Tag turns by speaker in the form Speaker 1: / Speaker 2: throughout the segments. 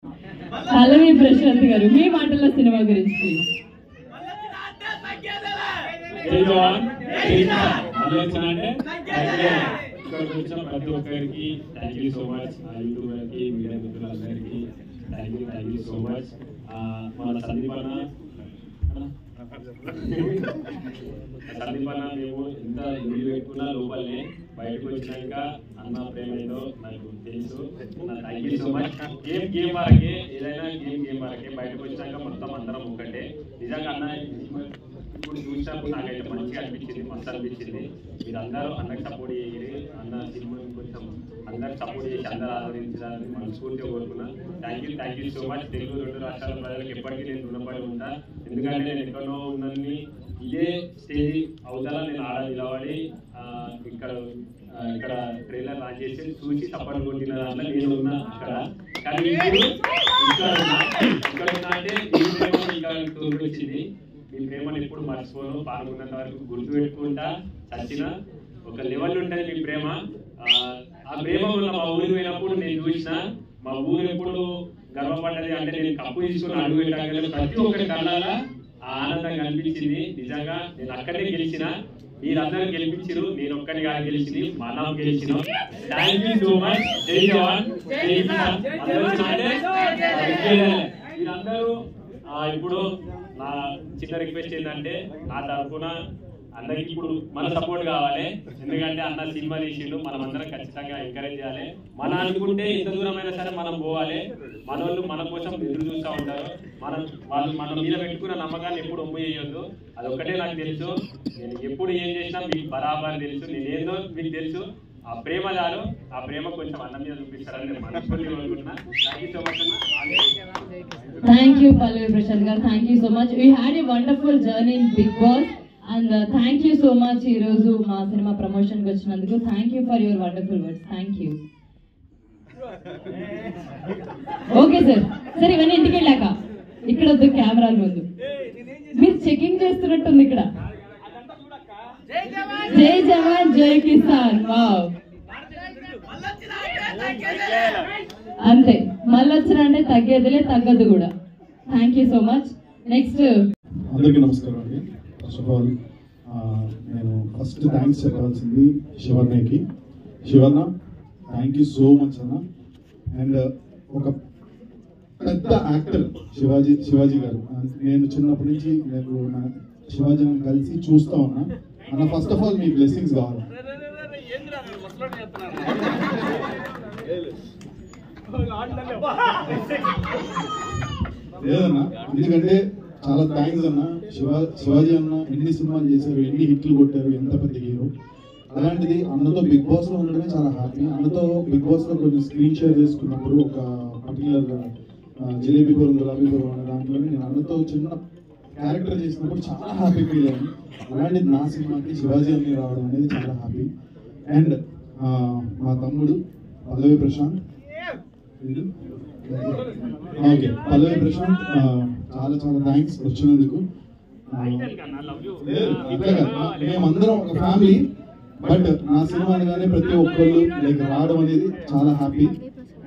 Speaker 1: పల్లవి ప్రశాంత్ గారు మీ మాటల్లో సినిమా గురించి
Speaker 2: ప్రతి ఒక్కరికి థ్యాంక్ యూ సో మచ్. యూట్యూబర్కి మీడియా మిత్రులందరికీ థ్యాంక్ యూ సో మచ్. మన సందీపన మేము ఎంత ఇల్లు పెట్టుకున్నా లోపలనే బయటకు వచ్చినాక అన్న ప్రేమ ఏదో నాకు తెలుసు. Thank you so much. Game వరకే, ఏదైనా గేమ్ వరకే, బయటకు వచ్చినాక మొత్తం అందరం ఒకటే. నిజంగా అన్న ఇప్పుడు చూసినప్పుడు నాకైతే మంచిగా అనిపించింది, మస్తు అనిపించింది. మీరు అందరూ అన్నకి సపోర్ట్ చేయాలి, అన్న సినిమా కొంచెం అందరికి సపోర్ట్ చేసి అందరూ ఆదరించాలని మనస్ఫూర్తిగా కోరుకున్నా. Thank you so much. Telugu 2 రాష్ట్రాల ప్రజలకు ఎప్పటికీ నేను రుణపడి ఉంటా. ఎందుకంటే నేను ఎక్కడో ఉన్నన్ని ఇదే స్టేజ్ అవుతారా నేను ఆడ నిలబడి ఇక్కడ ట్రైలర్ లాంచ్ చేసి చూసి సపోర్ట్ కొట్టిన దాంట్లో నేను ఉన్నా అక్కడ. కానీ ఇక్కడ ఉన్నా అంటే ఇక్కడ తోడుకొచ్చింది. మీ ప్రేమను ఎప్పుడు మర్చిపోను, పాల్గొన్నంత వరకు గుర్తు పెట్టుకుంటా. చచ్చిన ఒక లెవెల్ ఉంటుంది మీ ప్రేమ. ఆ ప్రేమ వల్ల మా ఊరికి పోయినప్పుడు నేను చూసిన మా ఊరు ఎప్పుడు గర్వపడ్డది అంటే నేను కప్పు తీసుకుని అడుగు పెట్టగలను. ప్రతి ఒక్కరి కళ్ళాల ఆ ఆనందం కనిపించింది. నిజంగా నేను అక్కడే గెలిచిన, మీరందరూ గెలిపించారు, నేను ఒక్కడిని కాదు గెలిచింది, మనం గెలిచిన. Thank you so much. జై జవాన్, జై కిసాన్. మీరందరూ ఇప్పుడు నా చిన్న రిక్వెస్ట్ ఏంటంటే, నా తరఫున అందరికి ఇప్పుడు మన సపోర్ట్ కావాలి. ఎందుకంటే అన్న సినిమా తీసిండు, మనం అందరం ఖచ్చితంగా ఎంకరేజ్ చేయాలి. మన అనుకుంటే ఎంత దూరమైనా సరే మనం పోవాలి. మన వాళ్ళు మన కోసం ఎదురు చూస్తూ ఉంటారు. వాళ్ళు మన మీద పెట్టుకున్న నమ్మకాన్ని ఎప్పుడు ఒమ్ము చేయొద్దు. అదొక్కటే నాకు తెలుసు. నేను ఎప్పుడు ఏం చేసినా మీకు బరాబర్ తెలుసు, నేనేందో మీకు తెలుసు. ఆ ప్రేమ చాలు, ఆ ప్రేమ కొంచెం అన్న మీద చూపిస్తారని నేను మనస్ఫూర్తిగా కోరుకుంటున్నా. థ్యాంక్ యూ సో మచ్ అన్న.
Speaker 1: థ్యాంక్ యూ పల్లవి ప్రశాంత్ గారు, thank you so much. We had a wonderful journey in Bigg Boss and thank you so much ఈ రోజు మా సినిమా ప్రమోషన్కి వచ్చినందుకు. Thank you for your wonderful words. Thank you. Okay sir. సరే ఇవన్నీ ఇంటికి వెళ్ళాక ఇక్కడ వద్దు, కెమెరాల ముందు మీరు చెకింగ్ చేస్తున్నట్టుంది ఇక్కడ. జై జవాన్ జై కిసాన్. వావ్, అంతే. మళ్ళీ వచ్చిన అంటే తగ్గేదిలే, తగ్గదు కూడా. Thank you so much. Next
Speaker 3: అందరికీ నమస్కారం అండి. ఫస్ట్ ఆఫ్ ఆల్ నేను ఫస్ట్ థ్యాంక్స్ చెప్పాల్సింది శివర్ణకి. శివర్ణ, థ్యాంక్ యూ సో మచ్ అన్న. అండ్ ఒక పెద్ద యాక్టర్ శివాజీ గారు. నేను చిన్నప్పటి నుంచి నేను శివాజీని కలిసి చూస్తా ఉన్నా అన్న. First of all me blessings కావాలి. లేదన్నా, ఎందుకంటే చాలా థ్యాంక్స్ అన్న. శివాజీ అన్న ఎన్ని సినిమాలు చేశారు, ఎన్ని హిట్లు కొట్టారు, ఎంత పెద్ద హీరో. అలాంటిది అన్నతో బిగ్ బాస్ లో ఉండడమే చాలా హ్యాపీ. అన్నతో బిగ్ బాస్ లో కొన్ని స్క్రీన్ షేర్ చేసుకున్నప్పుడు ఒక పర్టికులర్ జిలేబీపురం గులాబీపురం అనే దాంట్లో నేను అన్నతో చిన్న క్యారెక్టర్ చేసినప్పుడు చాలా హ్యాపీ ఫీల్ అయ్యాను. అలాంటిది నా సినిమాకి శివాజీ అన్ని రావడం అనేది చాలా హ్యాపీ. అండ్ మా తమ్ముడు పల్లవి ప్రశాంత్, ఓకే పల్లవి ప్రశాంత్, చాలా చాలా థ్యాంక్స్ వచ్చినందుకు. మేమందరం ఒక ఫ్యామిలీ, బట్ నా సినిమా అనగానే ప్రతి ఒక్కళ్ళు లైక్ రావడం అనేది చాలా హ్యాపీ.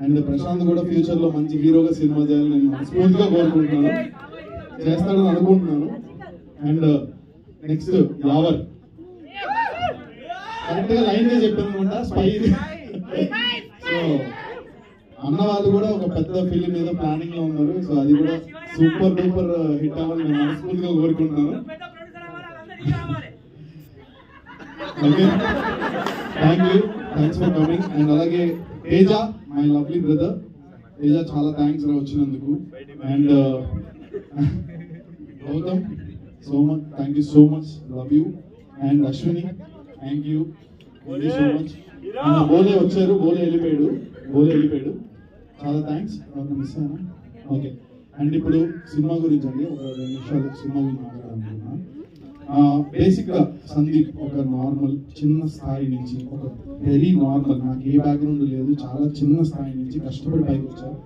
Speaker 3: అండ్ ప్రశాంత్ కూడా ఫ్యూచర్ లో మంచి హీరోగా సినిమా చేయాలని నేను మనస్ఫూర్తిగా కోరుకుంటున్నాను, చేస్తాడని అనుకుంటున్నాను. అండ్ నెక్స్ట్ యావర్, కరెక్ట్ గా లైన్ గా చెప్పాను అనమాట, స్పై. సో అన్న వాళ్ళు కూడా ఒక పెద్ద ఫిలిం ఏదో ప్లానింగ్ లో ఉన్నారు. సో అది కూడా సూపర్ డూపర్ హిట్ అవ్వాలని నేను మనస్ఫూర్తిగా కోరుకుంటున్నాను. Okay, thanks for coming. And అలాగే Teja, my lovely brother Teja, చాలా థ్యాంక్స్ రా వచ్చినందుకు. And Gautam, so much thank you so much, love you. And Ashwini, thank you so much. బోలే వచ్చారు, బోలే వెళ్ళిపోయాడు, చాలా థ్యాంక్స్. మిస్ అయినా. ఓకే, అండ్ ఇప్పుడు సినిమా గురించి అండి ఒక 2 నిమిషాలు సినిమా గురించి మాట్లాడాలనుకున్నా. బేసిక్ గా సందీప్ ఒక నార్మల్ చిన్న స్థాయి నుంచి, ఒక వెరీ నార్మల్, నాకు ఏ బ్యాక్గ్రౌండ్ లేదు, చాలా చిన్న స్థాయి నుంచి కష్టపడి పైకి వచ్చారు.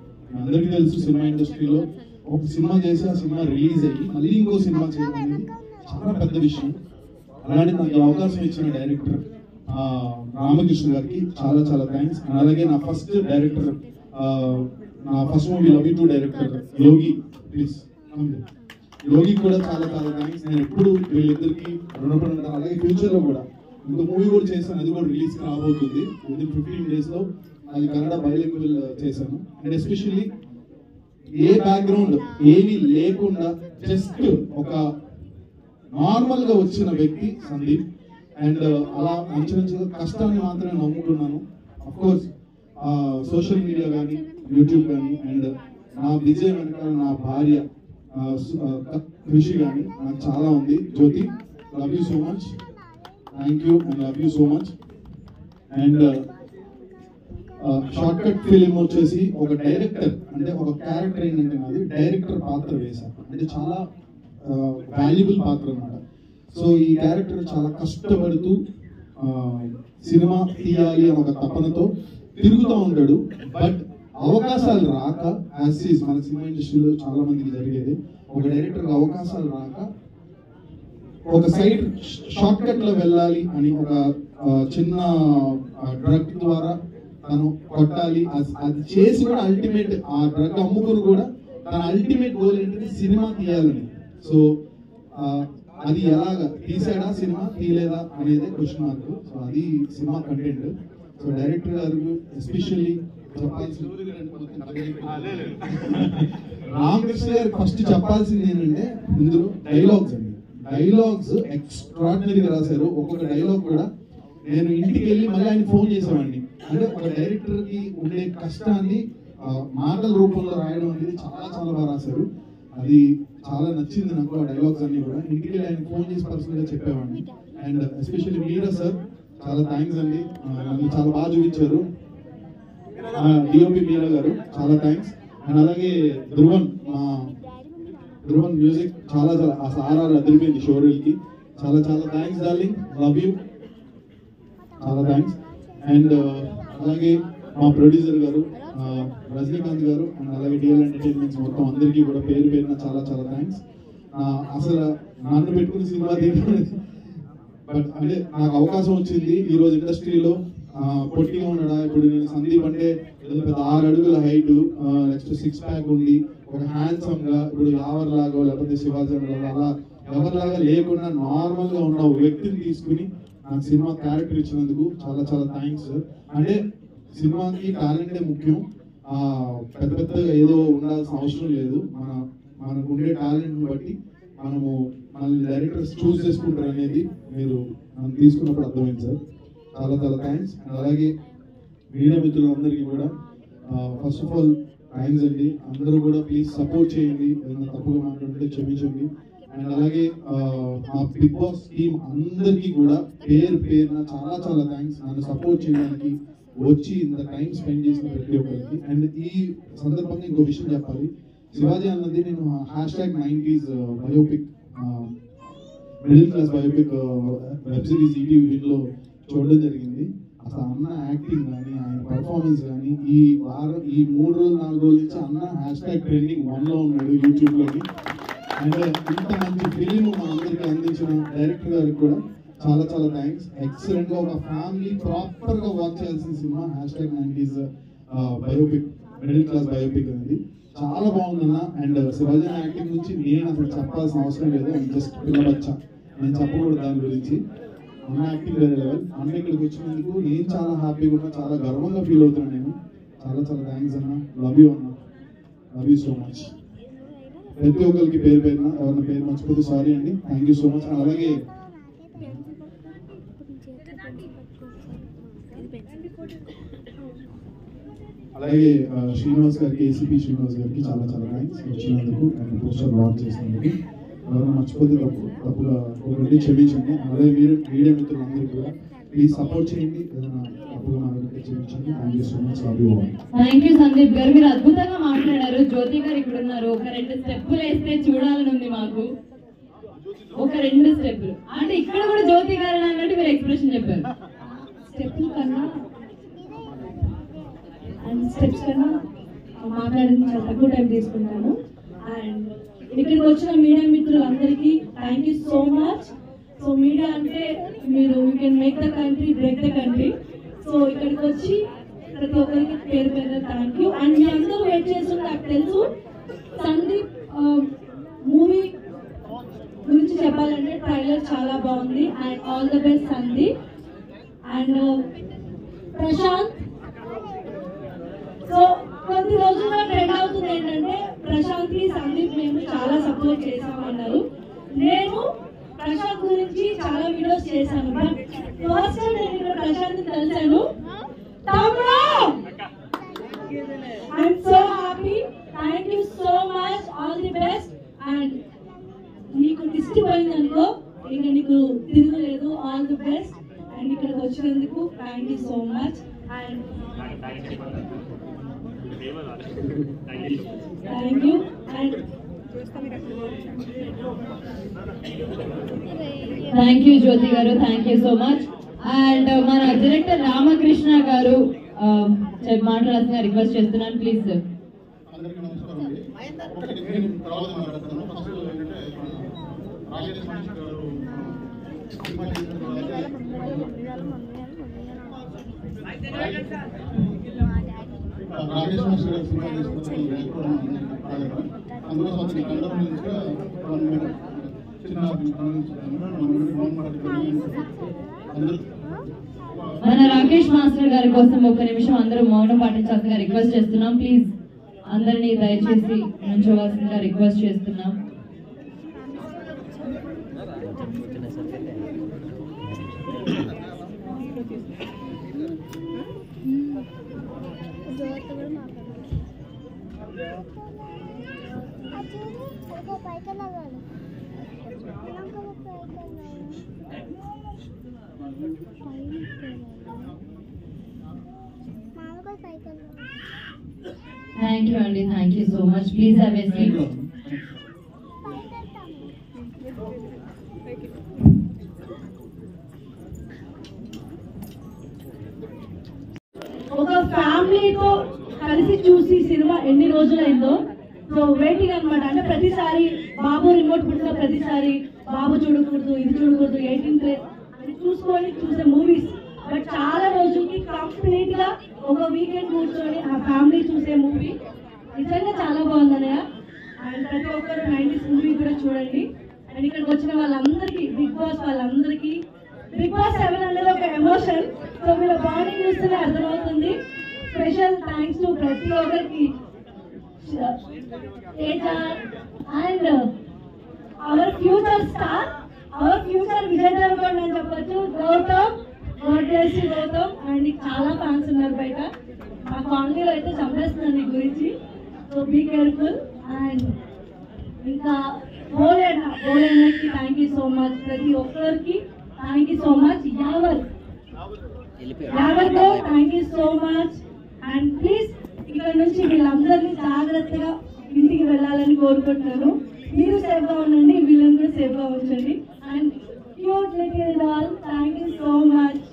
Speaker 3: అందరికీ తెలుసు సినిమా ఇండస్ట్రీలో ఒక సినిమా చేసి ఆ సినిమా రిలీజ్ అయ్యి మళ్ళీ ఇంకో సినిమా చేయడం అనేది చాలా పెద్ద విషయం. అలాంటి నాకు అవకాశం ఇచ్చిన డైరెక్టర్ రామకృష్ణ గారికి చాలా చాలా థ్యాంక్స్. అలాగే నా ఫస్ట్ డైరెక్టర్ నా first movie love you to director Yogi, please Yogi కూడా చాలా చాలా థ్యాంక్స్. నేను ఎప్పుడు వీళ్ళిద్దరికి రుణపడి ఉంటాను. అలాగే ఫ్యూచర్లో కూడా ఇంకో మూవీ కూడా చేశాను, అది కూడా రిలీజ్ రాబోతుంది విదిన్ 15 days లో. అది కన్నడ బైలింగ్వల్ చేశాను. అండ్ ఎస్పెషల్లీ ఏ బ్యాక్గ్రౌండ్ ఏమీ లేకుండా జస్ట్ ఒక నార్మల్ గా వచ్చిన వ్యక్తి సందీప్. అండ్ అలా మంచి కష్టాన్ని మాత్రమే నమ్ముకున్నాను. అఫ్ కోర్స్ సోషల్ మీడియా కానీ యూట్యూబ్ కానీ అండ్ నా విజయం వెనకాల నా భార్య కృషి కానీ నాకు చాలా ఉంది. Jyothi, love you so much, thank you and love you so much. And short cut film వచ్చేసి ఒక డైరెక్టర్ అంటే ఒక క్యారెక్టర్ ఏంటంటే నాది డైరెక్టర్ పాత్ర వేశాను. అంటే చాలా వాల్యుబుల్ పాత్ర అన్నమాట. సో ఈ క్యారెక్టర్ చాలా కష్టపడుతూ సినిమా తీయాలి అని ఒక తపనతో తిరుగుతూ ఉంటాడు. బట్ అవకాశాలు రాక, యాజ్ ఈజ్ మన సినిమా ఇండస్ట్రీలో చాలా మందికి జరిగేది, ఒక డైరెక్టర్కి అవకాశాలు రాక ఒక సైడ్ షార్ట్ కట్ లో వెళ్ళాలి అని ఒక చిన్న డ్రగ్ ద్వారా తను కొట్టాలి. అది చేసి కూడా అల్టిమేట్ ఆ డ్రగ్ అమ్ముకుని కూడా తన అల్టిమేట్ గోల్ ఏంటంటే సినిమా తీయాలని. సో అది ఎలాగా తీసాడా సినిమా తీయలేదా అనేది క్వశ్చన్ మార్క్. సో అది సినిమా కంటెంట్. సో డైరెక్టర్ గారు ఎస్పెషల్లీ రామకృష్ణ గారు ఫస్ట్ చెప్పాల్సింది ఏంటంటే ఇందులో డైలాగ్స్ అండి. డైలాగ్స్ ఎక్స్ట్రాడినరీగా రాశారు. ఒక్కొక్క డైలాగ్ కూడా నేను ఇంటికి వెళ్ళి మళ్ళీ ఆయన ఫోన్ చేసేవాడిని. అంటే ఒక డైరెక్టర్ కి ఉండే కష్టాన్ని మాటల రూపంలో రాయడం అనేది చాలా చాలా బాగా రాశారు. అది చాలా నచ్చింది నాకు. ఆ డైలాగ్స్ అన్ని కూడా ఇంటికి వెళ్ళి ఆయన ఫోన్ చేసి పర్సనల్ గా చెప్పేవాడిని. అండ్ ఎస్పెషల్లీ మీరా సార్ చాలా థ్యాంక్స్ అండి, నన్ను చాలా బాగా చూపించారు. డిఓపి మీరా గారు చాలా థ్యాంక్స్. అండ్ అలాగే ధ్రువన్ మ్యూజిక్ చాలా చాలా అసలు ఆర్ఆర్ అదిరిపోయింది షోరీల్ కి. చాలా చాలా థ్యాంక్స్ డార్లింగ్, లవ్ యూ, చాలా థ్యాంక్స్. అండ్ అలాగే మా ప్రొడ్యూసర్ గారు రజనీకాంత్ గారు అండ్ అలాగే డిఎల్ ఎంటర్టైన్మెంట్స్ మొత్తం అందరికీ కూడా పేరు పేరున చాలా చాలా థ్యాంక్స్. అసలు నన్ను పెట్టుకుని సినిమా తీయడం బట్ అంటే నాకు అవకాశం వచ్చింది ఈ రోజు ఇండస్ట్రీలో. పొట్టిగా ఉండడా, ఇప్పుడు నేను సందీప్ అంటే పెద్ద 6 అడుగుల హైట్, నెక్స్ట్ 6 ప్యాక్ ఉండి ఒక హ్యాండ్సమ్ గా ఇప్పుడు యావర్ లాగా లేకపోతే శివాజీ అలా ఎవరిలాగా లేకుండా నార్మల్ గా ఉన్న వ్యక్తిని తీసుకుని నాకు సినిమా క్యారెక్టర్ ఇచ్చినందుకు చాలా చాలా థ్యాంక్స్. అంటే సినిమాకి టాలెంటే ముఖ్యం, పెద్ద పెద్దగా ఏదో ఉండాల్సిన అవసరం లేదు. మనకు ఉండే టాలెంట్ బట్టి మనము మన డైరెక్టర్స్ చూస్ చేసుకుంటారు అనేది మీరు మనం తీసుకున్నప్పుడు అర్థమైంది సార్. చాలా చాలా థ్యాంక్స్. అండ్ అలాగే మీడియా మిత్రులందరికీ కూడా ఫస్ట్ ఆఫ్ ఆల్ థ్యాంక్స్ అండి. అందరూ కూడా ప్లీజ్ సపోర్ట్ చేయండి, ఏదైనా తప్పుగా మాట్లాడితే క్షమించండి. అండ్ అలాగే మా బిగ్ బాస్ టీమ్ అందరికీ కూడా పేరు పేరున చాలా చాలా థ్యాంక్స్. నన్ను సపోర్ట్ చేయడానికి వచ్చి ఇంత టైం స్పెండ్ చేసిన ప్రతి ఒక్కరికి. అండ్ ఈ సందర్భంగా ఇంకో విషయం చెప్పాలి. శివాజీ అన్నది నేను #90s biopic, middle class biopic web series ETV విన్లో చూడడం జరిగింది. అసలు అన్న యాక్టింగ్ కానీ ఆయన పర్ఫార్మెన్స్ కానీ ఈ 3 రోజులు 4 రోజుల నుంచి అన్న #trending1లో ఉన్నాడు యూట్యూబ్లోని. అండ్ ఇంత మంచి ఫిలిం మనందరికీ అందించిన డైరెక్టర్ గారికి కూడా చాలా చాలా థ్యాంక్స్. ఎక్సలెంట్ గా ఒక ఫ్యామిలీ ప్రాపర్ గా వాచ్ చేయాల్సిన cinema #90s biopic, middle class biopic అనేది చాలా బాగుందన్న. అండ్ శివాజీ యాక్టింగ్ గురించి నేను అసలు చెప్పాల్సిన అవసరం లేదు, జస్ట్ పిల్లబచ్చా, నేను చెప్పకూడదు దాని గురించి. అన్న యాక్టింగ్ వేరే లెవెల్. అన్న ఇక్కడికి వచ్చినందుకు నేను చాలా హ్యాపీగా ఉన్నా, చాలా గర్వంగా ఫీల్ అవుతున్నాను నేను. చాలా చాలా థ్యాంక్స్ అన్న, లవ్ యూ అన్న, లవ్ యూ సో మచ్. ప్రతి ఒక్కరికి పేరు పేరున, ఎవరిన పేరు మర్చిపోతే సారీ అండి. Thank you so much. అలాగే అలాగే శ్రీనివాస్ గారికి, ఏసీపీ శ్రీనివాస్ గారికి చాలా చాలా థ్యాంక్స్ వచ్చినందుకు అండ్ పోస్టర్ లాంచ్ చేసినందుకు. ఎవరైనా మర్చిపోతే తప్పుగా ఒకటి క్షమించండి. అలాగే మీరు మీడియా మిత్రులందరికీ కూడా ప్లీజ్ సపోర్ట్ చేయండి, ఏదైనా తప్పుగా మాట్లాడితే క్షమించండి. Thank you so much, love you all.
Speaker 1: Thank you Sandeep గారు, మీరు అద్భుతంగా మాట్లాడారు. జ్యోతి గారు ఇక్కడ ఉన్నారు, ఒక 2 స్టెప్పులు వేస్తే చూడాలని ఉంది మాకు. ఒక 2 స్టెప్పులు అంటే ఇక్కడ కూడా జ్యోతి గారు అన్నట్టు మీరు ఎక్స్ప్రెషన్ చెప్పారు.
Speaker 4: స్టెప్పుల కన్నా అండ్ స్టెప్స్ కన్నా మాట్లాడడం చాలా తక్కువ టైం తీసుకుంటాను. అండ్ ఇక్కడికి వచ్చిన మీడియా మిత్రులందరికీ thank you so much. So media అంటే మీరు you can make the country, break the country. So ఇక్కడికి వచ్చి ప్రతి ఒక్కరికి పేరు పేరు థ్యాంక్ యూ. అండ్ మీ అందరూ వెయిట్ చేస్తుంది నాకు తెలుసు. సందీప్ మూవీ గురించి చెప్పాలంటే ట్రైలర్ చాలా బాగుంది. And all the best Sandeep. And Prashanth, so కొద్ది రోజులుగా ట్రెండ్ అవుతుంది ఏంటంటే ప్రశాంత్ కి సందీప్ మేము చాలా సపోర్ట్ చేసామన్నారు. నేను ప్రశాంత్ గురించి చాలా వీడియోస్ చేశాను, బట్ ఫస్ట్ టైం నేను ఇక్కడ ప్రశాంత్ కలిసాను. I'm so happy. Thank you so much. All the best. And నీకు దిష్టి పోయిందనుకో ఇంకా నీకు తిరుగులేదు. All the best. అండ్ ఇక్కడికి వచ్చినందుకు thank you so much. And thank you. And
Speaker 1: thank you Jyothi garu, thank you so much. And మన డైరెక్టర్ రామకృష్ణ గారు మాట్లాడాల్సిందిగా request చేస్తున్నాను, ప్లీజ్ సార్.
Speaker 3: అందరికీ నమస్కారం అండి. ఒకటి నేను తర్వాత మాట్లాడుతాను. ఫస్ట్ ఏంటంటే రాజేష్ మనిషి గారు సినిమా చేసిన రాజేష్ మనిషి గారు సినిమా చేసిన అందులో అతని కన్నడ నుంచిగా చిన్న అందరూ
Speaker 1: మన రాకేష్ మాస్టర్ గారి కోసం ఒక్క నిమిషం అందరూ మౌనం పాటించాల్సిందిగా రిక్వెస్ట్ చేస్తున్నాం. ప్లీజ్ అందరినీ దయచేసి నుంచోవాల్సిందిగా రిక్వెస్ట్ చేస్తున్నాం. థ్యాంక్ యూ అండి, thank you so much. Please have a seat.
Speaker 4: ఒక ఫ్యామిలీతో కలిసి చూసి సినిమా ఎన్ని రోజులైందో. సో వెయిటింగ్ అనమాట. అంటే ప్రతిసారి బాబు రిమోట్ పుట్టిన ప్రతిసారి బాబు చూడకూడదు, ఇది చూడకూడదు, 18+ అని చూసుకొని చూసే మూవీస్. బట్ చాలా రోజులకి కంప్లీట్ గా ఒక వీకెండ్ కూర్చొని ఆ ఫ్యామిలీ చూసే మూవీ నిజంగా చాలా బాగుంది అన్నయ్య. అండ్ ప్రతి ఒక్కరు 90s మూవీ కూడా చూడండి. అండ్ ఇక్కడికి వచ్చిన వాళ్ళందరికీ, బిగ్ బాస్ వాళ్ళందరికీ, బిగ్ బాస్ 7 అనేది ఒక ఎమోషన్. సో వీళ్ళ బాండింగ్ చూస్తేనే అర్థమవుతుంది. స్పెషల్ థ్యాంక్స్ టు ప్రతి ఒక్కరికి. And our future star, our future Vijay Deverakonda అని చెప్పొచ్చు. Gautham, god bless you Gautham. And నీకు చాలా ఫ్యాన్స్ ఉన్నారు బయట. మా కాలనీలో అయితే చంపేస్తున్నారు నీ గురించి. So be careful. అండ్ ఇంకా బోలేకి థ్యాంక్ యూ సో మచ్. ప్రతి ఒక్కరికి thank you so much. Yawar thank you so much. And please ఇక్కడ నుంచి వీళ్ళందరినీ జాగ్రత్తగా ఇంటికి వెళ్ళాలని కోరుకుంటున్నాను. మీరు సేఫ్ గా ఉండండి, వీళ్ళని కూడా సేఫ్ గా ఉంచండి. And cute little doll thank you so much.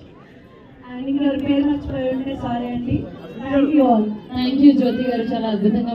Speaker 4: And ఇక్కడ పేరు మర్చిపోయి ఉంటే సారీ అండి. Thank you all.
Speaker 1: Thank you Jyothi garu, చాలా అద్భుతంగా